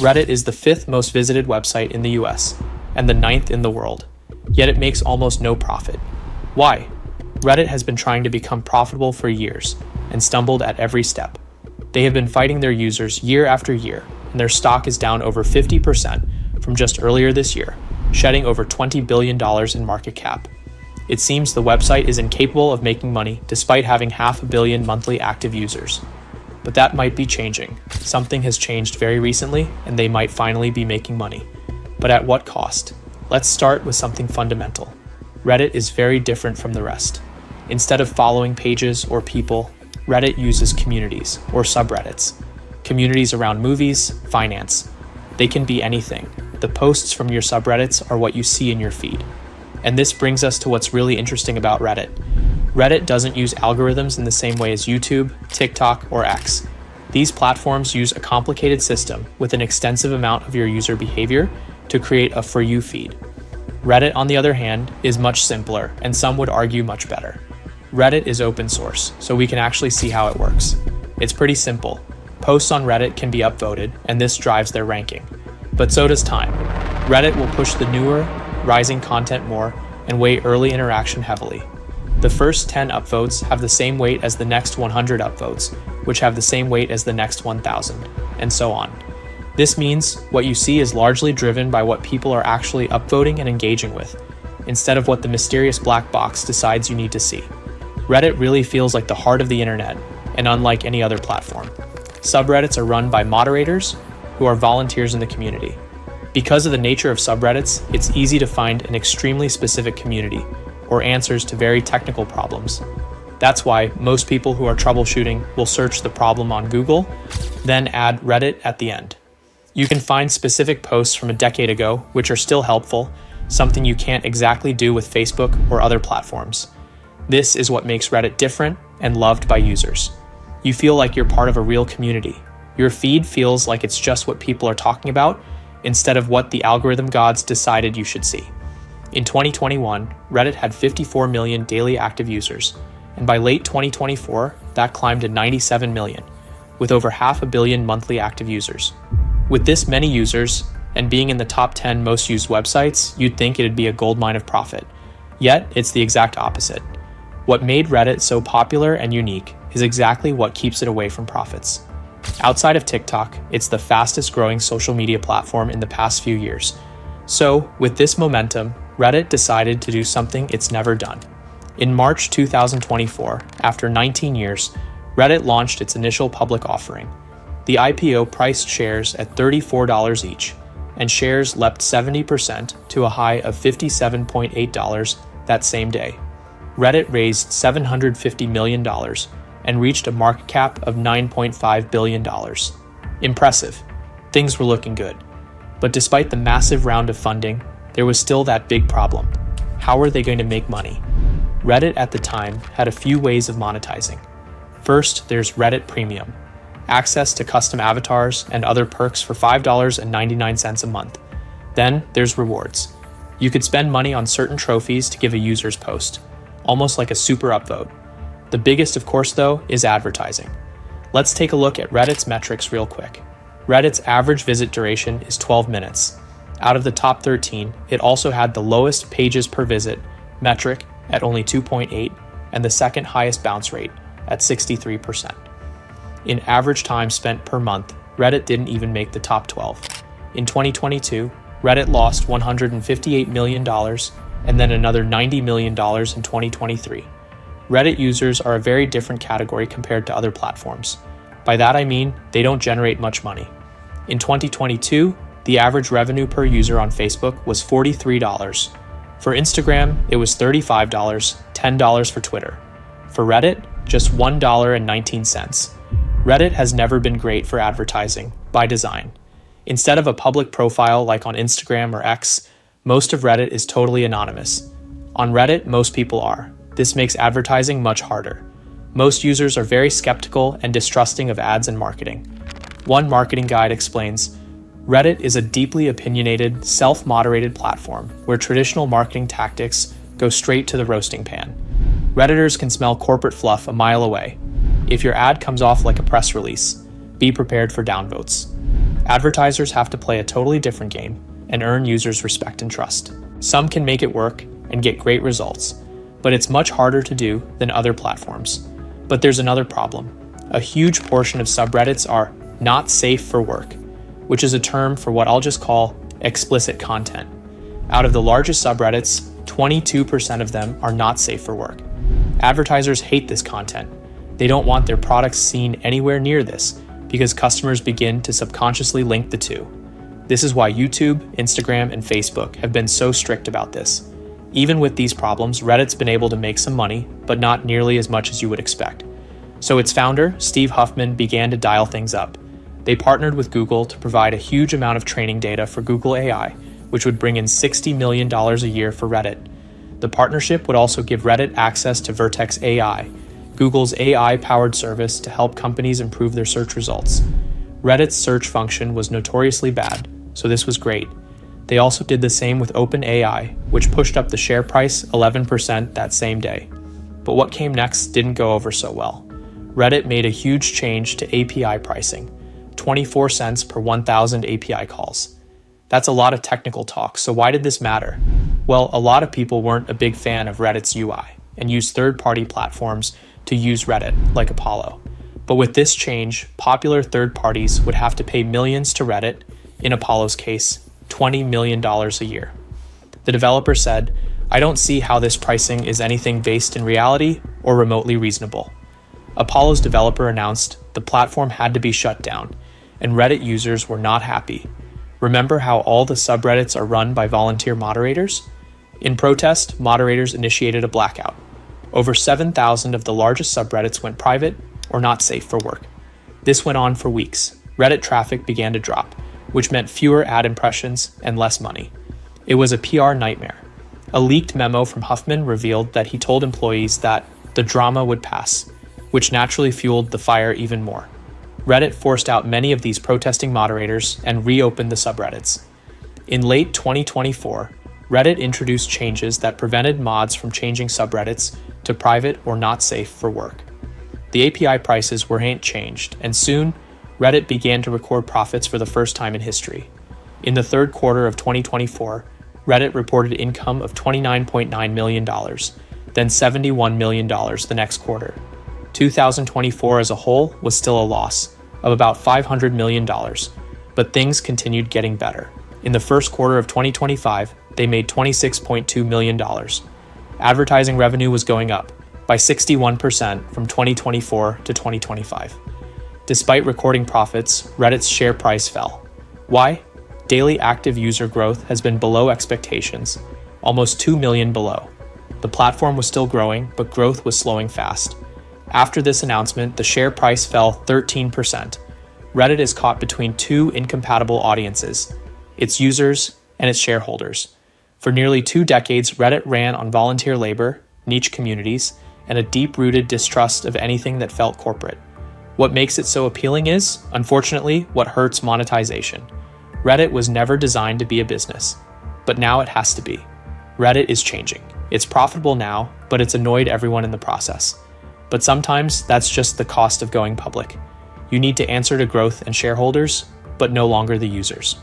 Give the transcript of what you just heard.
Reddit is the 5th most visited website in the US and the 9th in the world, yet it makes almost no profit. Why? Reddit has been trying to become profitable for years and stumbled at every step. They have been fighting their users year after year, and their stock is down over 50% from just earlier this year, shedding over $20 billion in market cap. It seems the website is incapable of making money despite having 500 million monthly active users. But that might be changing. Something has changed very recently, and they might finally be making money. But at what cost? Let's start with something fundamental. Reddit is very different from the rest. Instead of following pages or people, Reddit uses communities or subreddits. Communities around movies, finance. They can be anything. The posts from your subreddits are what you see in your feed. And this brings us to what's really interesting about Reddit. Reddit doesn't use algorithms in the same way as YouTube, TikTok, or X. These platforms use a complicated system with an extensive amount of your user behavior to create a For You feed. Reddit, on the other hand, is much simpler, and some would argue much better. Reddit is open source, so we can actually see how it works. It's pretty simple. Posts on Reddit can be upvoted, and this drives their ranking. But so does time. Reddit will push the newer, rising content more and weigh early interaction heavily. The first 10 upvotes have the same weight as the next 100 upvotes, which have the same weight as the next 1,000, and so on. This means what you see is largely driven by what people are actually upvoting and engaging with, instead of what the mysterious black box decides you need to see. Reddit really feels like the heart of the internet, and unlike any other platform. Subreddits are run by moderators who are volunteers in the community. Because of the nature of subreddits, it's easy to find an extremely specific community or answers to very technical problems. That's why most people who are troubleshooting will search the problem on Google, then add Reddit at the end. You can find specific posts from a decade ago, which are still helpful, something you can't exactly do with Facebook or other platforms. This is what makes Reddit different and loved by users. You feel like you're part of a real community. Your feed feels like it's just what people are talking about, instead of what the algorithm gods decided you should see. In 2021, Reddit had 54 million daily active users, and by late 2024, that climbed to 97 million, with over 500 million monthly active users. With this many users, and being in the top 10 most used websites, you'd think it'd be a goldmine of profit. Yet, it's the exact opposite. What made Reddit so popular and unique is exactly what keeps it away from profits. Outside of TikTok, it's the fastest growing social media platform in the past few years. So, with this momentum, Reddit decided to do something it's never done. In March 2024, after 19 years, Reddit launched its initial public offering. The IPO priced shares at $34 each, and shares leapt 70% to a high of $57.8 that same day. Reddit raised $750 million and reached a market cap of $9.5 billion. Impressive. Things were looking good. But despite the massive round of funding, there was still that big problem. How were they going to make money? Reddit at the time had a few ways of monetizing. First, there's Reddit Premium, access to custom avatars and other perks for $5.99 a month. Then there's rewards. You could spend money on certain trophies to give a user's post, almost like a super upvote. The biggest, of course, though, is advertising. Let's take a look at Reddit's metrics real quick. Reddit's average visit duration is 12 minutes. Out of the top 13, it also had the lowest pages per visit metric at only 2.8 and the second highest bounce rate at 63%. In average time spent per month, Reddit didn't even make the top 12. In 2022, Reddit lost $158 million and then another $90 million in 2023. Reddit users are a very different category compared to other platforms. By that I mean, they don't generate much money. In 2022, the average revenue per user on Facebook was $43. For Instagram, it was $35, $10 for Twitter. For Reddit, just $1.19. Reddit has never been great for advertising, by design. Instead of a public profile like on Instagram or X, most of Reddit is totally anonymous. On Reddit, most people are. This makes advertising much harder. Most users are very skeptical and distrusting of ads and marketing. One marketing guide explains, Reddit is a deeply opinionated, self-moderated platform where traditional marketing tactics go straight to the roasting pan. Redditors can smell corporate fluff a mile away. If your ad comes off like a press release, be prepared for downvotes. Advertisers have to play a totally different game and earn users' respect and trust. Some can make it work and get great results, but it's much harder to do than other platforms. But there's another problem. A huge portion of subreddits are not safe for work, which is a term for what I'll just call explicit content. Out of the largest subreddits, 22% of them are not safe for work. Advertisers hate this content. They don't want their products seen anywhere near this because customers begin to subconsciously link the two. This is why YouTube, Instagram, and Facebook have been so strict about this. Even with these problems, Reddit's been able to make some money, but not nearly as much as you would expect. So its founder, Steve Huffman, began to dial things up. They partnered with Google to provide a huge amount of training data for Google AI, which would bring in $60 million a year for Reddit. The partnership would also give Reddit access to Vertex AI, Google's AI-powered service to help companies improve their search results. Reddit's search function was notoriously bad, so this was great. They also did the same with OpenAI, which pushed up the share price 11% that same day. But what came next didn't go over so well. Reddit made a huge change to API pricing, 24 cents per 1,000 API calls. That's a lot of technical talk, so why did this matter? Well, a lot of people weren't a big fan of Reddit's UI and used third-party platforms to use Reddit, like Apollo. But with this change, popular third parties would have to pay millions to Reddit, in Apollo's case, $20 million a year. The developer said, "I don't see how this pricing is anything based in reality or remotely reasonable." Apollo's developer announced the platform had to be shut down, and Reddit users were not happy. Remember how all the subreddits are run by volunteer moderators? In protest, moderators initiated a blackout. Over 7,000 of the largest subreddits went private or not safe for work. This went on for weeks. Reddit traffic began to drop, which meant fewer ad impressions and less money. It was a PR nightmare. A leaked memo from Huffman revealed that he told employees that the drama would pass, which naturally fueled the fire even more. Reddit forced out many of these protesting moderators and reopened the subreddits. In late 2024, Reddit introduced changes that prevented mods from changing subreddits to private or not safe for work. The API prices weren't changed, and soon, Reddit began to record profits for the first time in history. In the third quarter of 2024, Reddit reported income of $29.9 million, then $71 million the next quarter. 2024 as a whole was still a loss of about $500 million, but things continued getting better. In the first quarter of 2025, they made $26.2 million. Advertising revenue was going up by 61% from 2024 to 2025. Despite recording profits, Reddit's share price fell. Why? Daily active user growth has been below expectations, almost 2 million below. The platform was still growing, but growth was slowing fast. After this announcement, the share price fell 13%. Reddit is caught between two incompatible audiences, its users and its shareholders. For nearly 2 decades, Reddit ran on volunteer labor, niche communities, and a deep-rooted distrust of anything that felt corporate. What makes it so appealing is, unfortunately, what hurts monetization. Reddit was never designed to be a business, but now it has to be. Reddit is changing. It's profitable now, but it's annoyed everyone in the process. But sometimes that's just the cost of going public. You need to answer to growth and shareholders, but no longer the users.